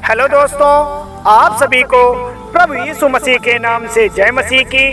Hello दोस्तों, आप सभी को प्रभु यीशु मसीह के नाम से जय मसीह की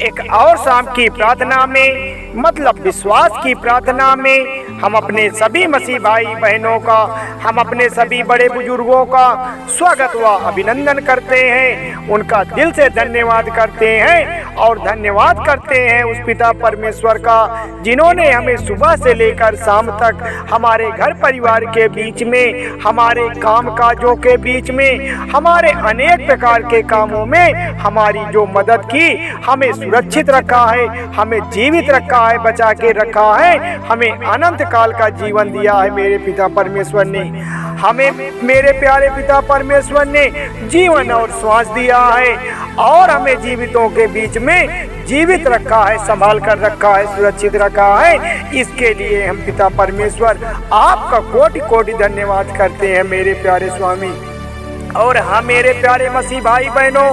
एक और शाम की प्रार्थना में, मतलब विश्वास की प्रार्थना में हम अपने सभी मसीह भाई बहनों का, हम अपने सभी बड़े बुजुर्गों का स्वागत व अभिनंदन करते हैं। उनका दिल से धन्यवाद करते हैं और धन्यवाद करते हैं उस पिता परमेश्वर का, जिन्होंने हमें सुबह से लेकर शाम तक हमारे घर परिवार के बीच में, हमारे काम काजों के बीच में, हमारे अनेक प्रकार के कामों में हमारी जो मदद की, हमें सुरक्षित रखा है, हमें जीवित रखा है, बचा के रखा है, हमें अनंत काल का जीवन दिया है। मेरे पिता परमेश्वर ने हमें, मेरे प्यारे पिता परमेश्वर ने जीवन और श्वास दिया है और हमें जीवितों के बीच में जीवित रखा है, संभाल कर रखा है, सुरक्षित रखा है। इसके लिए हम पिता परमेश्वर आपका कोटि कोटि धन्यवाद करते हैं मेरे प्यारे स्वामी। और हाँ मेरे प्यारे मसीह भाई बहनों,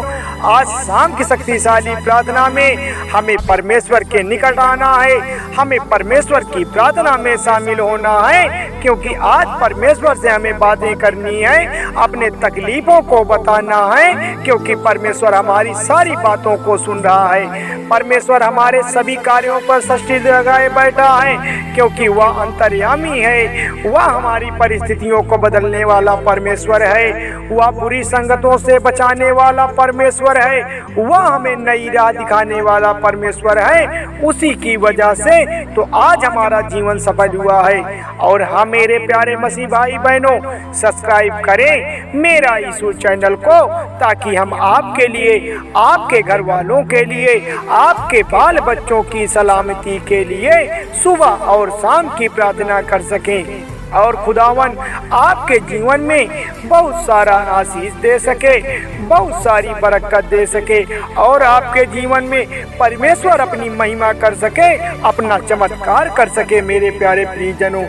आज शाम की शक्तिशाली प्रार्थना में हमें परमेश्वर के निकट आना है, हमें परमेश्वर की प्रार्थना में शामिल होना है, क्योंकि आज परमेश्वर से हमें बातें करनी है, अपने तकलीफों को बताना है, क्योंकि परमेश्वर हमारी सारी बातों को सुन रहा है। परमेश्वर हमारे सभी कार्यों पर सृष्टि लगाए बैठा है, क्योंकि वह अंतर्यामी है, वह हमारी परिस्थितियों को बदलने वाला परमेश्वर है, वह बुरी संगतों से बचाने वाला परमेश्वर है, वह हमें नई राह दिखाने वाला परमेश्वर है। उसी की वजह से तो आज हमारा जीवन सफल हुआ है। और हाँ मेरे प्यारे मसीह भाई बहनों, सब्सक्राइब करें मेरा यीशु चैनल को, ताकि हम आपके लिए, आपके घर वालों के लिए, आपके बाल बच्चों की सलामती के लिए सुबह और शाम की प्रार्थना कर सकें और खुदावन आपके जीवन में बहुत सारा आशीष दे सके, बहुत सारी बरकत दे सके और आपके जीवन में परमेश्वर अपनी महिमा कर सके, अपना चमत्कार कर सके। मेरे प्यारे प्रियजनों,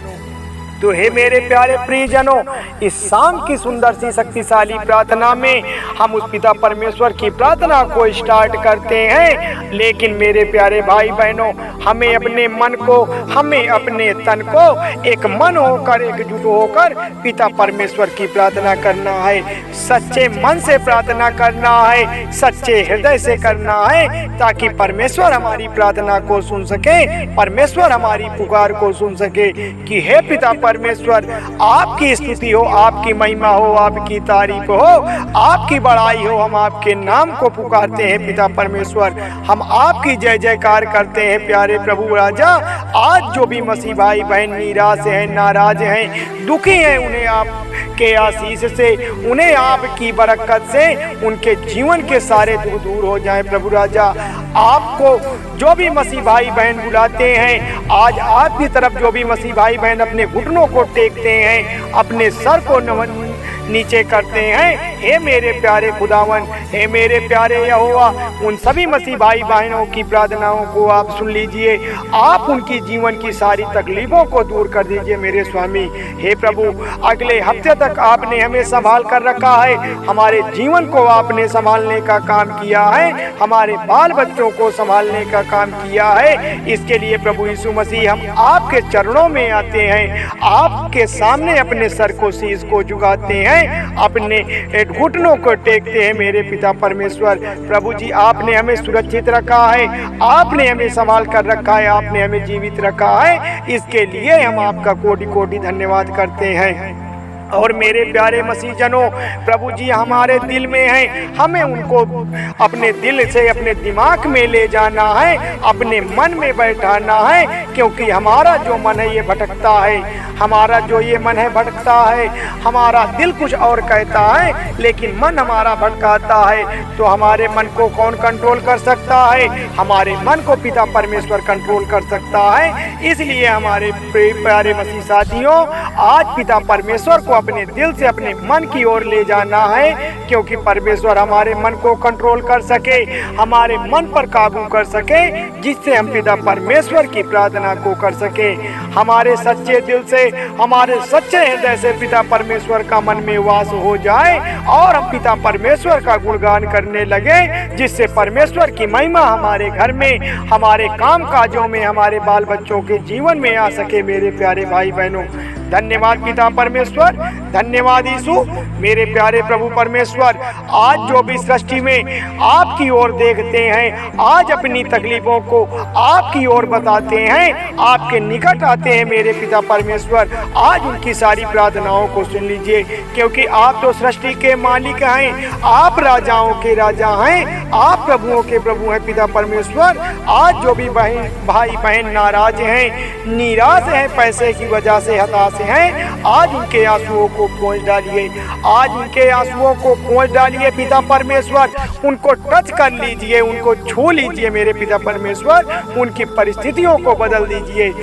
तो हे मेरे प्यारे प्रियजनों, इस शाम की सुंदर सी शक्तिशाली प्रार्थना में हम उस पिता परमेश्वर की प्रार्थना को स्टार्ट करते हैं। लेकिन मेरे प्यारे भाई बहनों, हमें अपने मन को, हमें अपने तन को एक मन होकर, एकजुट होकर पिता परमेश्वर की प्रार्थना करना है। सच्चे मन से प्रार्थना करना है, सच्चे हृदय से करना है, ताकि परमेश्वर हमारी प्रार्थना को सुन सके, परमेश्वर हमारी पुकार को सुन सके कि हे पिता परमेश्वर, आपकी स्तुति हो, आपकी महिमा हो, आपकी तारीफ हो, आपकी बड़ाई हो। हम आपके नाम को पुकारते हैं पिता परमेश्वर, हम आपकी जय जयकार करते हैं प्यारे प्रभु राजा। आज जो भी मसीह भाई बहन निराश हैं, नाराज हैं, दुखी हैं, उन्हें आप के आशीष से, उन्हें आपकी बरकत से उनके जीवन के सारे दुख दूर हो जाएं प्रभु राजा। आपको जो भी मसीह भाई बहन बुलाते हैं, आज आपकी तरफ जो भी मसीह भाई बहन अपने घुटनों को टेकते हैं, अपने सर को नीचे करते हैं, हे मेरे प्यारे खुदावन, हे मेरे प्यारे यहोवा, उन सभी मसीह भाई बहनों की प्रार्थनाओं को आप सुन लीजिए, आप उनकी जीवन की सारी तकलीफों को दूर कर दीजिए मेरे स्वामी। हे प्रभु, अगले हफ्ते तक आपने हमें संभाल कर रखा है, हमारे जीवन को आपने संभालने का काम किया है, हमारे बाल बच्चों को संभालने का काम किया है। इसके लिए प्रभु यीशु मसीह हम आपके चरणों में आते हैं, आपके सामने अपने सर को, शीश को झुकाते हैं, अपने घुटनों को टेकते हैं मेरे पिता परमेश्वर। प्रभु जी, आपने हमें सुरक्षित रखा है, आपने हमें संभाल कर रखा है, आपने हमें जीवित रखा है। इसके लिए हम आपका कोटि कोटि धन्यवाद करते हैं। और मेरे प्यारे मसीहजनों, प्रभु जी हमारे दिल में हैं, हमें उनको अपने दिल से, अपने दिमाग में ले जाना है, अपने मन में बैठाना है, क्योंकि हमारा जो मन है ये भटकता है, हमारा जो ये मन है भटकता है, हमारा दिल कुछ और कहता है लेकिन मन हमारा भटकाता है। तो हमारे मन को कौन कंट्रोल कर सकता है? हमारे मन को पिता परमेश्वर कंट्रोल कर सकता है। इसलिए हमारे प्यारे मसीह साथियों, आज पिता परमेश्वर को अपने दिल से, अपने मन की ओर ले जाना है, क्योंकि परमेश्वर हमारे मन को कंट्रोल कर सके, हमारे मन पर काबू कर सके, जिससे हम पिता परमेश्वर की प्रार्थना को कर सके। हमारे सच्चे दिल से, हमारे सच्चे हृदय से पिता परमेश्वर का मन में वास हो जाए और हम पिता परमेश्वर का गुणगान करने लगे, जिससे परमेश्वर की महिमा हमारे घर में, हमारे काम काजों में, हमारे बाल बच्चों के जीवन में आ सके। मेरे प्यारे भाई बहनों, धन्यवाद पिता परमेश्वर, धन्यवाद यीशु। मेरे प्यारे प्रभु परमेश्वर, आज जो भी सृष्टि में आपकी ओर देखते हैं, आज अपनी तकलीफों को आपकी ओर बताते हैं, आपके निकट आते हैं मेरे पिता परमेश्वर, आज उनकी सारी प्रार्थनाओं को सुन लीजिए, क्योंकि आप तो सृष्टि के मालिक हैं, आप राजाओं के राजा हैं, आप प्रभुओं के प्रभु हैं पिता परमेश्वर। आज जो भी भाई बहन नाराज हैं, निराश हैं, पैसे की वजह से हताश हैं, आज उनके आंसुओं को पोंछ डालिए, आज उनके आंसुओं को पोंछ डालिए पिता परमेश्वर। उनको टच कर लीजिए, उनको छू लीजिए मेरे पिता परमेश्वर, उनकी परिस्थितियों को बदल दीजिए।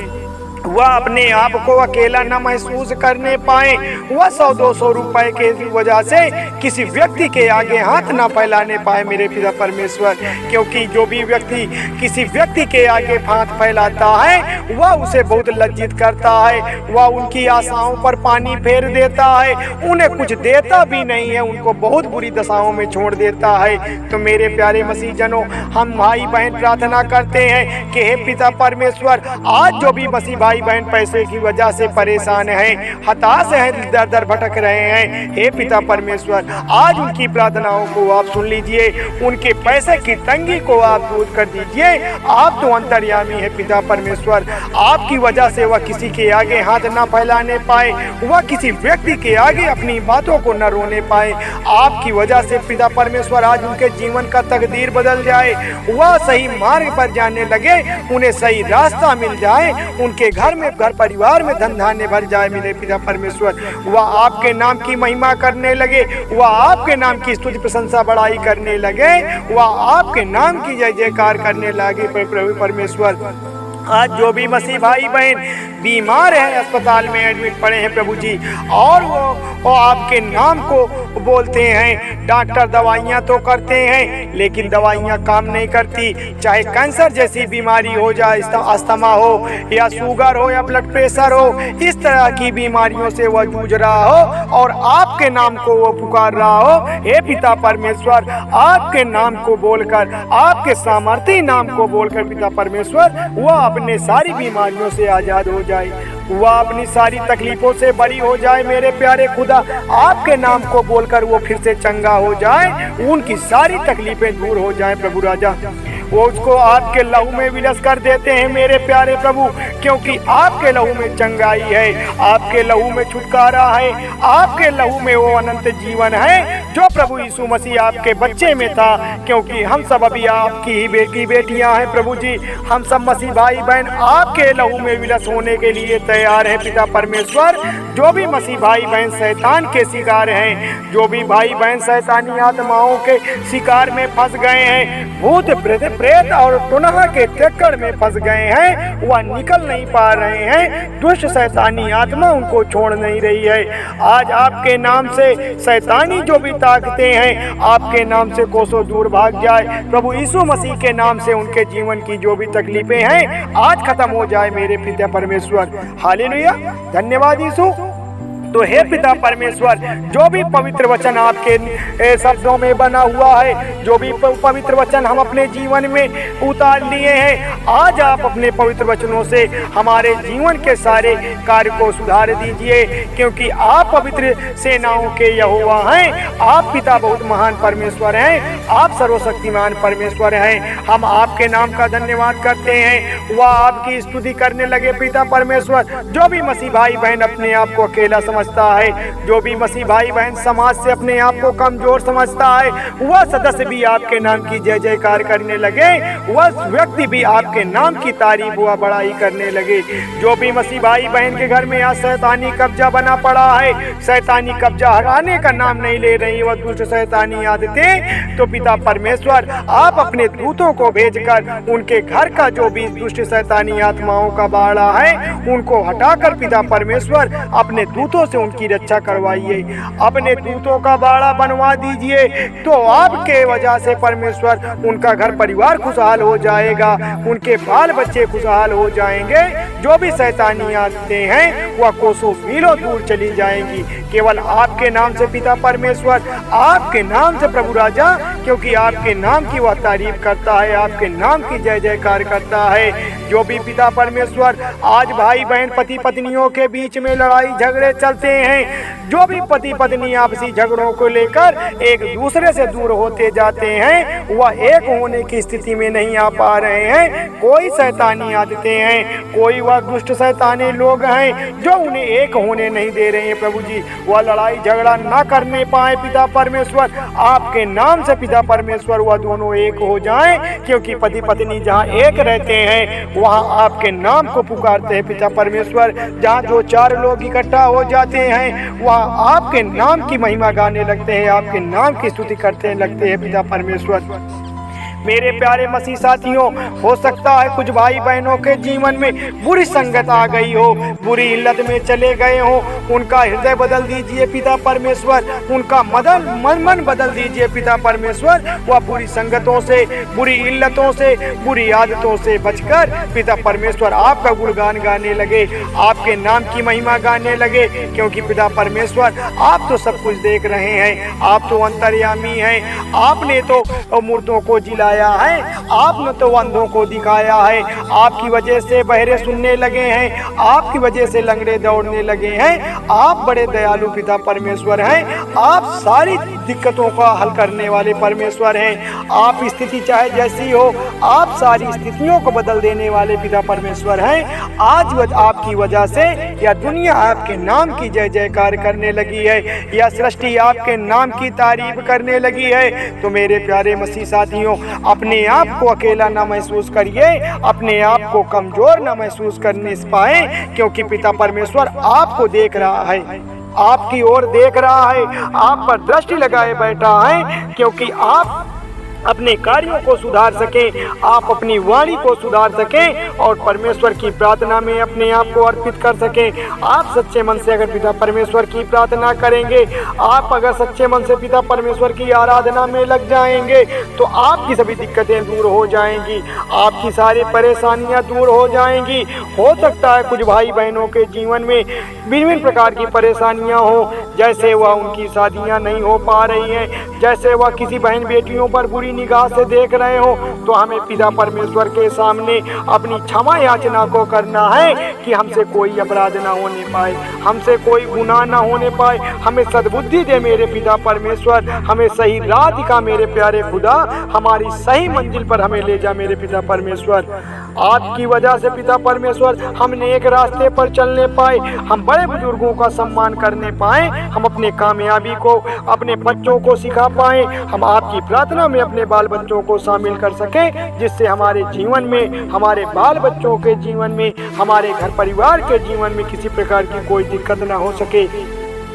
वह अपने आप को अकेला न महसूस करने पाए, वह 100-200 रुपए के वजह से किसी व्यक्ति के आगे हाथ न फैलाने पाए मेरे पिता परमेश्वर, क्योंकि जो भी व्यक्ति किसी व्यक्ति के आगे हाथ फैलाता है वह उसे बहुत लज्जित करता है, वह उनकी आशाओं पर पानी फेर देता है, उन्हें कुछ देता भी नहीं है, उनको बहुत बुरी दशाओं में छोड़ देता है। तो मेरे प्यारे मसीह जनों, हम भाई बहन प्रार्थना करते हैं कि हे पिता परमेश्वर, आज जो भी मसीह भाई बहन पैसे की वजह से परेशान हैं, हताश हैं, दर दर भटक रहे हैं, हे पिता परमेश्वर, आज उनकी प्रार्थनाओं को आप सुन लीजिए, उनके पैसे की तंगी को आप दूर कर दीजिए। आप तो अंतर्यामी है पिता परमेश्वर, आपकी वजह से वह किसी के आगे हाथ न फैलाने पाए, वह किसी व्यक्ति के आगे अपनी बातों को न रोने पाए। आपकी वजह से पिता परमेश्वर आज उनके जीवन का तकदीर बदल जाए, वह सही मार्ग पर जाने लगे, उन्हें सही रास्ता मिल जाए, उनके घर परिवार में धन धान्य भर जाए मेरे पिता परमेश्वर। वह आपके नाम की महिमा करने लगे, वह आपके नाम की स्तुति प्रशंसा बड़ाई करने लगे, वह आपके नाम की जय जयकार करने लगे प्रभु परमेश्वर। आज जो भी मसीह भाई बहन बीमार हैं, अस्पताल में एडमिट पड़े हैं प्रभु जी, और वो आपके नाम को बोलते हैं, डॉक्टर दवाइयाँ तो करते हैं लेकिन दवाइयाँ काम नहीं करती, चाहे कैंसर जैसी बीमारी हो जाए, अस्थमा हो या शुगर हो या ब्लड प्रेशर हो, इस तरह की बीमारियों से वह जूझ रहा हो और आपके नाम को वो पुकार रहा हो, हे पिता परमेश्वर, आपके नाम को बोलकर, आपके सामर्थ्य नाम को बोलकर पिता परमेश्वर, वह अपने सारी बीमारियों से आज़ाद हो जाए, वह अपनी सारी तकलीफों से बरी हो जाए मेरे प्यारे खुदा। आपके नाम को बोलकर वो फिर से चंगा हो जाए, उनकी सारी तकलीफें दूर हो जाएं प्रभु राजा। वो उसको आपके लहू में विलस कर देते हैं मेरे प्यारे प्रभु, क्योंकि आपके लहू में चंगाई है, आपके लहू में छुटकारा है, आपके लहू में वो अनंत जीवन है जो प्रभु यीशु मसीह आपके बच्चे में था। क्योंकि हम सब अभी आपकी ही बेटियां हैं प्रभु जी, हम सब मसीह भाई बहन आपके लहू में विलस होने के लिए तैयार हैं पिता परमेश्वर। जो भी मसीह भाई बहन शैतान के शिकार हैं, जो भी भाई बहन शैतानी आत्माओं के शिकार में फंस गए हैं, भूत प्रेत और टुनहा के चक्कर में फंस गए हैं, वह निकल नहीं पा रहे हैं, दुष्ट शैतानी आत्मा उनको छोड़ नहीं रही है। आज आपके नाम से शैतानी जो भी ताकतें हैं, आपके नाम से कोसों दूर भाग जाए प्रभु यीशु मसीह के नाम से। उनके जीवन की जो भी तकलीफें हैं आज खत्म हो जाए मेरे पिता परमेश्वर। हालेलुया, धन्यवाद यीशु। तो हे पिता परमेश्वर, जो भी पवित्र वचन आपके शब्दों में बना हुआ है, जो भी पवित्र वचन हम अपने जीवन में उतार लिए हैं, आज आप अपने पवित्र वचनों से हमारे जीवन के सारे कार्य को सुधार दीजिए, क्योंकि आप पवित्र सेनाओं के यहोवा हैं। आप पिता बहुत महान परमेश्वर हैं, आप सर्वशक्तिमान परमेश्वर हैं। हम आपके नाम का धन्यवाद करते हैं, वह आपकी स्तुति करने लगे पिता परमेश्वर। जो भी मसीह भाई बहन अपने आप को अकेला समझता है, जो भी मसीह भाई बहन समाज से अपने आप को कमजोर समझता है, वह सदस्य भी आपके नाम की जय जयकार करने लगे, वह व्यक्ति भी आपके नाम की तारीफ व बड़ाई करने लगे। जो भी मसीह भाई बहन के घर में आज शैतानी कब्जा बना पड़ा है, शैतानी कब्जा हटाने का नाम नहीं ले रही, वह दुष्ट शैतानी आदतें, तो पिता परमेश्वर आप अपने दूतों को भेजकर उनके घर का जो भी दुष्ट शैतानी आत्माओं का बाड़ा है उनको हटाकर पिता परमेश्वर अपने दूतों से उनकी रक्षा करवाइए, अपने दूतों का बाड़ा बनवा दीजिए, तो आपके वजह से परमेश्वर उनका घर परिवार खुशहाल हो जाएगा, उनके बाल बच्चे खुशहाल हो जाएंगे। जो भी शैतानी आते हैं वह कोसों मीलों दूर चली जाएंगी। केवल आपके नाम से पिता परमेश्वर, आपके नाम से प्रभु राजा, क्योंकि आपके नाम की वह तारीफ करता है, आपके नाम की जय जयकार करता है। जो भी पिता परमेश्वर आज भाई बहन पति पत्नियों के बीच में लड़ाई झगड़े चलते हैं, जो भी पति पत्नी आपसी झगड़ों को लेकर एक दूसरे से दूर होते जाते हैं, वह एक होने की स्थिति में नहीं आ पा रहे हैं। कोई शैतानी आदतें हैं, कोई वह दुष्ट शैतानी लोग हैं जो उन्हें एक होने नहीं दे रहे हैं। प्रभु जी, वह लड़ाई झगड़ा ना करने पाए पिता परमेश्वर, आपके नाम से पिता परमेश्वर वह दोनों एक हो जाएं, क्योंकि पति पत्नी जहाँ एक रहते हैं वहाँ आपके नाम को पुकारते हैं पिता परमेश्वर। जहाँ जो चार लोग इकट्ठा हो जाते हैं वहाँ आपके नाम की महिमा गाने लगते हैं, आपके नाम की स्तुति करते लगते हैं पिता परमेश्वर। मेरे प्यारे मसीह साथियों, हो सकता है कुछ भाई बहनों के जीवन में बुरी संगत आ गई हो, बुरी इल्लत में चले गए हो, उनका हृदय बदल दीजिए पिता परमेश्वर, उनका मन बदल दीजिए पिता परमेश्वर। वह बुरी संगतों से, बुरी इल्लतों से, बुरी आदतों से बचकर पिता परमेश्वर आपका गुणगान गाने लगे, आपके नाम की महिमा गाने लगे, क्योंकि पिता परमेश्वर आप तो सब कुछ देख रहे हैं, आप तो अंतर्यामी हैं। आपने तो मुर्दों को जिला है, आपने तो अंधों को दिखाया है, आपकी वजह से बहरे सुनने लगे हैं, आपकी वजह से लंगड़े दौड़ने लगे हैं। आप बड़े दयालु पिता परमेश्वर हैं, आप सारी दिक्कतों का हल करने वाले परमेश्वर हैं। आप स्थिति चाहे जैसी हो, आप सारी स्थितियों को बदल देने वाले पिता परमेश्वर हैं। आज आपकी वजह से यह दुनिया आपके नाम की जय जयकार करने लगी है, यह सृष्टि आपके नाम की तारीफ करने लगी है। तो मेरे प्यारे मसीह साथियों, अपने आप को अकेला ना महसूस करिए, अपने आप को कमजोर ना महसूस करने पाए, क्योंकि पिता परमेश्वर आपको देख रहा है, आपकी ओर देख रहा है, आप पर दृष्टि लगाए बैठा है, क्योंकि आप अपने कार्यों को सुधार सकें, आप अपनी वाणी को सुधार सकें और परमेश्वर की प्रार्थना में अपने आप को अर्पित कर सकें। आप सच्चे मन से अगर पिता परमेश्वर की प्रार्थना करेंगे, आप अगर सच्चे मन से पिता परमेश्वर की आराधना में लग जाएंगे, तो आपकी सभी दिक्कतें दूर हो जाएंगी, आपकी सारी परेशानियां दूर हो जाएंगी। हो सकता है कुछ भाई बहनों के जीवन में विभिन्न प्रकार की परेशानियां हो, जैसे वह उनकी शादियां नहीं हो पा रही हैं, जैसे वह किसी बहन बेटियों पर बुरी निगाह से देख रहे हो, तो हमें पिता परमेश्वर के सामने अपनी क्षमा याचना को करना है कि हमसे कोई अपराध ना होने पाए, हमसे कोई गुनाह ना होने पाए। हमें सद्बुद्धि दे मेरे पिता परमेश्वर, हमें सही राह दिखा मेरे प्यारे खुदा, हमारी सही मंजिल पर हमें ले जा मेरे पिता परमेश्वर। आपकी वजह से पिता परमेश्वर हम नेक रास्ते पर चलने पाए, हम बड़े बुजुर्गों का सम्मान करने पाए, हम अपने कामयाबी को अपने बच्चों को सिखा पाए, हम आपकी प्रार्थना में अपने बाल बच्चों को शामिल कर सकें, जिससे हमारे जीवन में, हमारे बाल बच्चों के जीवन में, हमारे घर परिवार के जीवन में किसी प्रकार की कोई दिक्कत ना हो सके।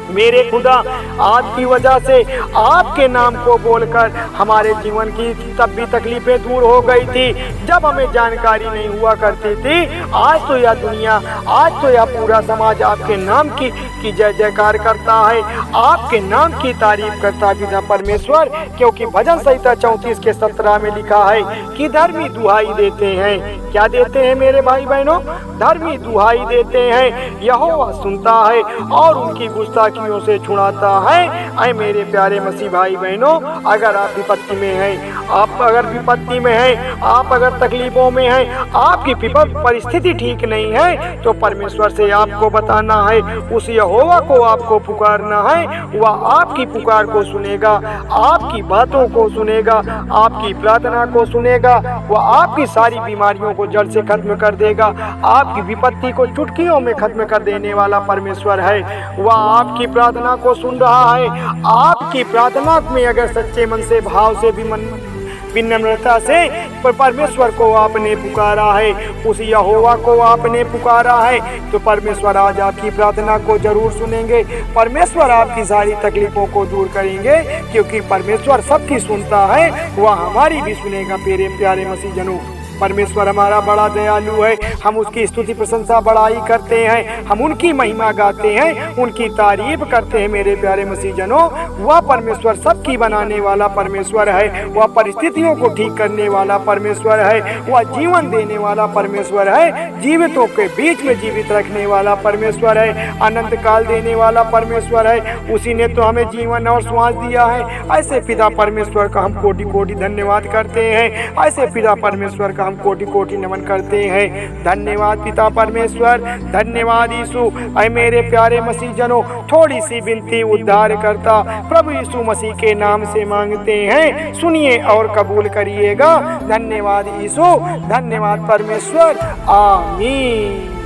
मेरे खुदा, आपकी वजह से आपके नाम को बोलकर हमारे जीवन की तब भी तकलीफें दूर हो गई थी, जब हमें जानकारी नहीं हुआ करती थी। आज तो यह दुनिया, आज तो यह पूरा समाज आपके नाम की जय जयकार करता है, आपके नाम की तारीफ करता है पिता परमेश्वर, क्योंकि भजन संहिता 34 के 17 में लिखा है कि धर्मी दुहाई देते हैं। क्या देते हैं मेरे भाई बहनों? धर्मी दुहाई देते हैं, यहोवा सुनता है और उनकी गुस्ताखियों से छुड़ाता है। ऐ मेरे प्यारे मसीह भाई बहनों, अगर आप विपत्ति में हैं, आप अगर विपत्ति में हैं, आप अगर तकलीफों में हैं, आपकी परिस्थिति ठीक नहीं है, तो परमेश्वर से आपको बताना है, उस यहोवा को आपको पुकारना है। वह आपकी पुकार को सुनेगा, आपकी बातों को सुनेगा, आपकी प्रार्थना को सुनेगा। वह आपकी सारी बीमारियों को जड़ से खत्म कर देगा, आपकी विपत्ति को चुटकियों में खत्म कर देने वाला परमेश्वर है। वह आपकी प्रार्थना को सुन रहा है। आपकी प्रार्थना में अगर सच्चे मन से, भाव से, विनम्रता से परमेश्वर को आपने पुकारा है, उस यहोवा को आपने पुकारा है, तो परमेश्वर आज आपकी प्रार्थना को जरूर सुनेंगे। परमेश्वर आपकी सारी तकलीफों को दूर करेंगे, क्योंकि परमेश्वर सबकी सुनता है, वह हमारी भी सुनेगा। मेरे प्यारे मसीह जनों, परमेश्वर हमारा बड़ा दयालु है, हम उसकी स्तुति प्रशंसा बड़ाई करते हैं, हम उनकी महिमा गाते हैं, उनकी तारीफ करते हैं। मेरे प्यारे मसीह जनों, वह परमेश्वर सबकी बनाने वाला परमेश्वर है, वह परिस्थितियों को ठीक करने वाला परमेश्वर है, वह जीवन देने वाला परमेश्वर है, जीवितों के बीच में जीवित रखने वाला परमेश्वर है, अनंत काल देने वाला परमेश्वर है। उसी ने तो हमें जीवन और श्वास दिया है। ऐसे पिता परमेश्वर का हम कोटि कोटि धन्यवाद करते हैं, ऐसे पिता परमेश्वर का हम कोटि कोटि नमन करते हैं। धन्यवाद पिता परमेश्वर, धन्यवाद यीशु। ऐ मेरे प्यारे मसीह जनों, थोड़ी सी विनती उद्धार करता प्रभु यीशु मसीह के नाम से मांगते हैं, सुनिए और कबूल करिएगा। धन्यवाद यीशु, धन्यवाद परमेश्वर, आमीन।